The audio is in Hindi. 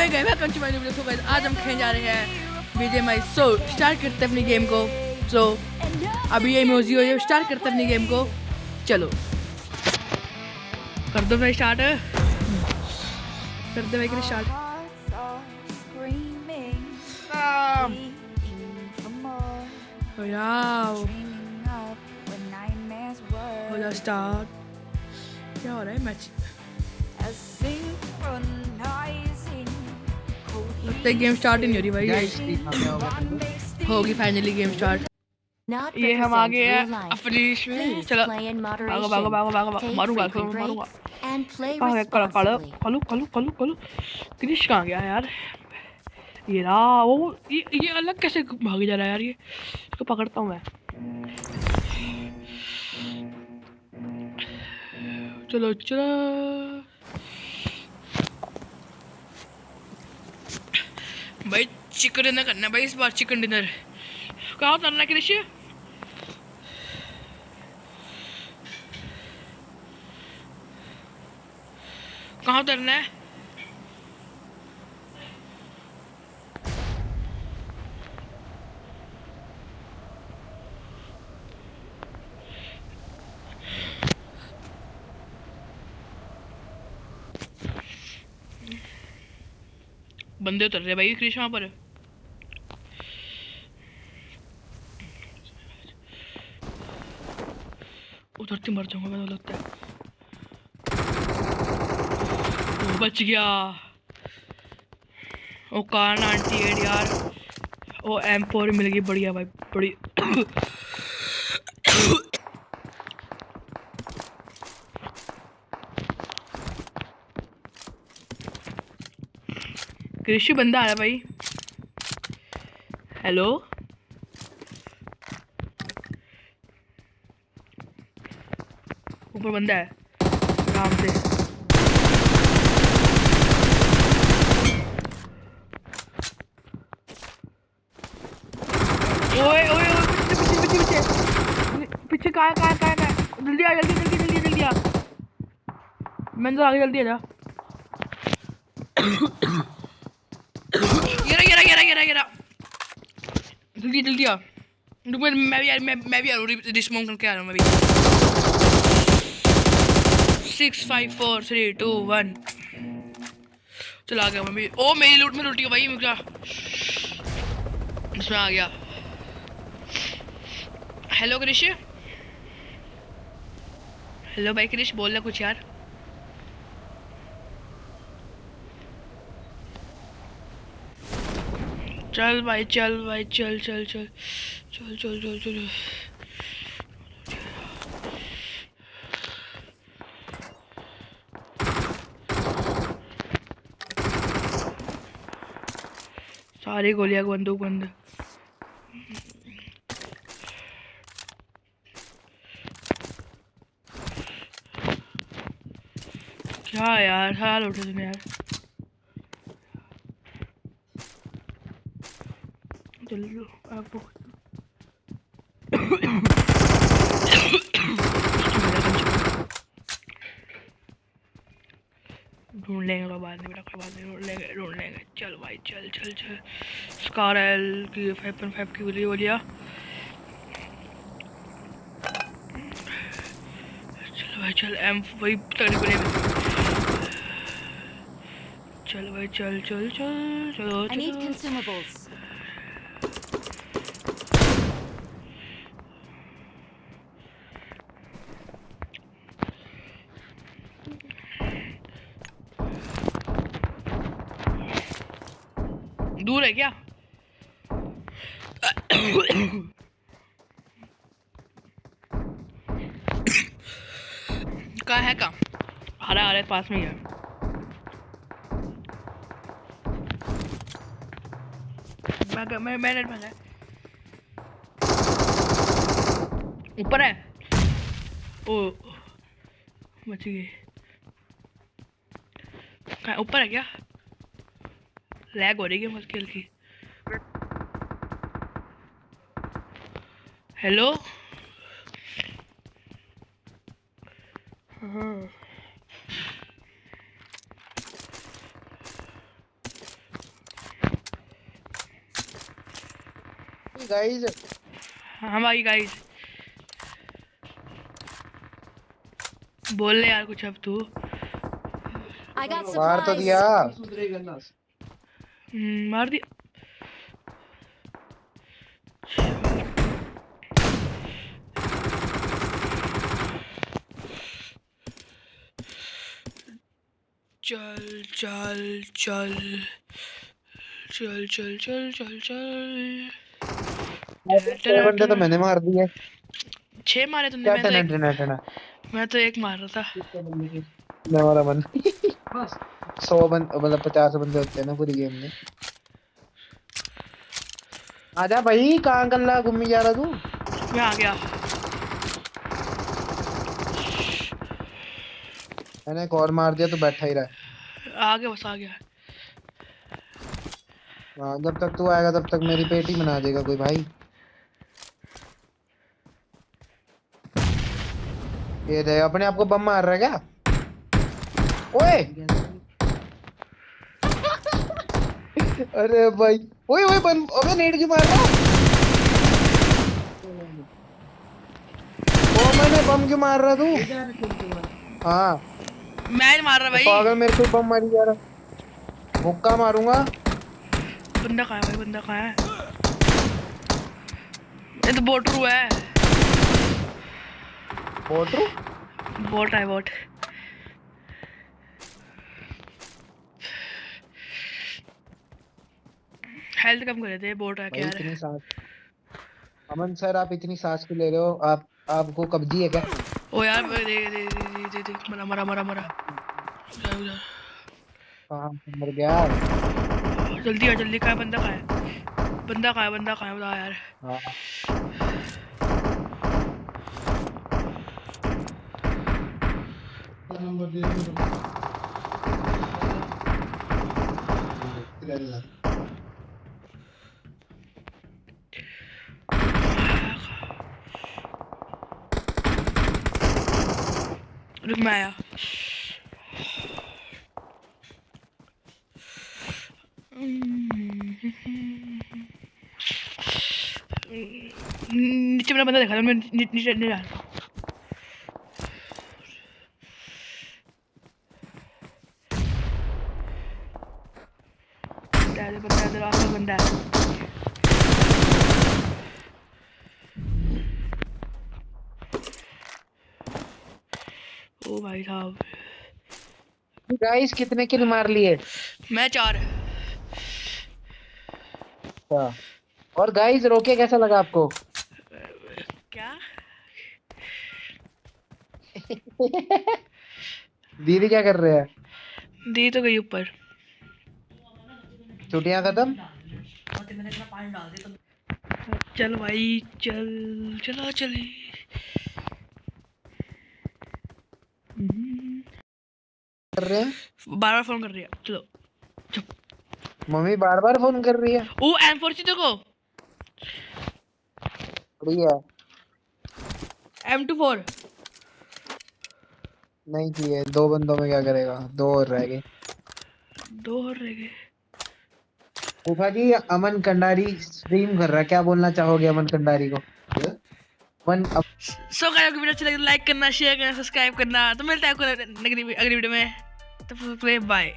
Hey guys, welcome to my new video. So guys, आज हम खेलने जा रहे हैं bgmi। सो स्टार्ट करते हैं अपनी गेम को। सो अभी ये इमोजी हो है, स्टार्ट करते हैं अपनी गेम को। चलो कर दो भाई स्टार्ट, कर दो भाई स्टार्ट। बोला स्टार्ट। क्या हो रहा है मैच? लगता है गेम स्टार्ट ही नहीं हो रही भाई। होगी फाइनली गेम स्टार्ट। ये हम आ गए हैं अपनी इसमें। चलो भागो भागो भागो भागो, मारूंगा मारूंगा। कहाँ कलो कलो कलो कलो कलो क्रिश कहाँ गया यार? ये रहा वो। ये अलग कैसे भाग जा रहा है यार? ये इसको पकड़ता हूँ मैं। चलो चलो भाई, चिकन डिनर करना है भाई इस बार। चिकन डिनर कहाँ उतरना है कृषि? कहाँ उतरना है? बंदे उतर रहे भाई कृषि वहाँ पर। उतरते मर जाऊंगा मैं तो लगता है। वो बच गया। ओ कार 98 यार। ओ M4 मिल गई, बढ़िया भाई बड़ी। कृषि बंदा आया भाई। हेलो ऊपर बंदा है आराम से। ओए ओए ओए, पीछे पीछे पीछे पीछे कहाँ जल्दी आ, जल्दी जल्दी जल्दी जल्दी आ। मैंने तो आगे जल्दी आ जा। ये रहा जल्दी जल्दी आ। मैं भी आ रहा हूँ, डिस्माउंट करके आ रहा हूँ मैं भी। 6 5 4 3 2 1 चला गया मैं भी। ओ मेरी लूट में लूटी भाई मुझे। इसमें आ गया। हेलो क्रिश। हेलो भाई क्रिश, बोल रहा कुछ यार। चल भाई चल भाई चल चल चल चल चल चल चल। सारी गोलियां बंदूक बंद। क्या यार हाल उठे तुम यार। चलो आपको ढूंढ लेंगे, कोई बात नहीं बेटा, कोई बात नहीं, ढूंढ लेंगे। चल भाई चल चल चल। स्कार एल की 5.5 की गोली बोलिया। चल भाई चल, एम वही तकरीबन। चल भाई चल चल चल चलो चलो। दूर है क्या? कहाँ है कहाँ? आ रहा है पास में ही है। मैंने भागा। ऊपर है। ओ बच गई। कहाँ ऊपर है क्या? लैग हो रही है मुझे की। हेलो हाँ। गाइस हम आई गाइस। बोल ले यार कुछ अब तू। मार तो दिया। मार दिया। चल चल चल चल चल चल चल चल। 6 बंदे तो मैंने मार दिए। 6 मारे तुमने? क्या टना मैं तो एक मार रहा था। हमारा मन 100 बंद मतलब 50 बंदे होते हैं ना पूरी गेम में। आजा भाई, कहाँ गल्ला घूमी जा रहा तू? मैं आ गया। मैंने एक और मार दिया तो बैठा ही रहा। आ गया, बस आ गया। हाँ, जब तक तू आएगा तब तक मेरी पेटी बना देगा कोई भाई। ये दे, अपने आप को बम मार रहा है क्या? ओए अरे भाई, ओए ओए बम, अबे नेट क्यों मार रहा? ओ मैंने बम क्यों मार रहा तू? हाँ मैं नहीं मार रहा तो भाई। पागल, मेरे को बम मारी जा रहा। मुक्का मारूंगा। बंदा कहाँ है भाई? बंदा कहाँ है? ये तो बोटरू है। बोटरू बोट है, बोट। हेल्थ कम कर देते बोट है क्या भाई, यार। इतनी सांस। अमन सर, आप इतनी सांस क्यों ले रहे हो? आप आपको कब्जी है क्या? ओ यार दे दे दे दे दे दे। मरा मरा मरा मरा। उधर उधर। कहाँ से मर गया? जल्दी आ, जल्दी। कहाँ है बंदा? कहाँ है बंदा? कहाँ है बंदा? कहाँ है बता यार। हाँ रुक, मैं आया। नीचे मेरा बंदा देखा था, मैं नीचे नहीं रहा। बंदा इधर आसपास बंदा है। ओ भाई साहब। गाइस, कितने किल मार लिए? मैं 4। अच्छा। और गाइस, रोके कैसा लगा आपको? क्या? दीदी क्या कर रहे हैं? दी तो गई ऊपर। छुट्टियां खत्म? चल भाई चल। चला चले। कर रहे हैं? बार बार फोन कर रही है, चलो। मम्मी बार बार फोन कर रही है? ओ M4 देखो। बढ़िया। M24। नहीं चाहिए, 2 बंदों में क्या करेगा? 2 और रह गए। 2 और रह गए। फूफा जी, अमन कंडारी स्ट्रीम कर रहा है, क्या बोलना चाहोगे अमन कंडारी को? अमन सो गाइस, वीडियो अच्छा लगे तो लाइक करना, शेयर करना, सब्सक्राइब करना। तो मिलता है आपको अगली वीडियो में। तो बाय।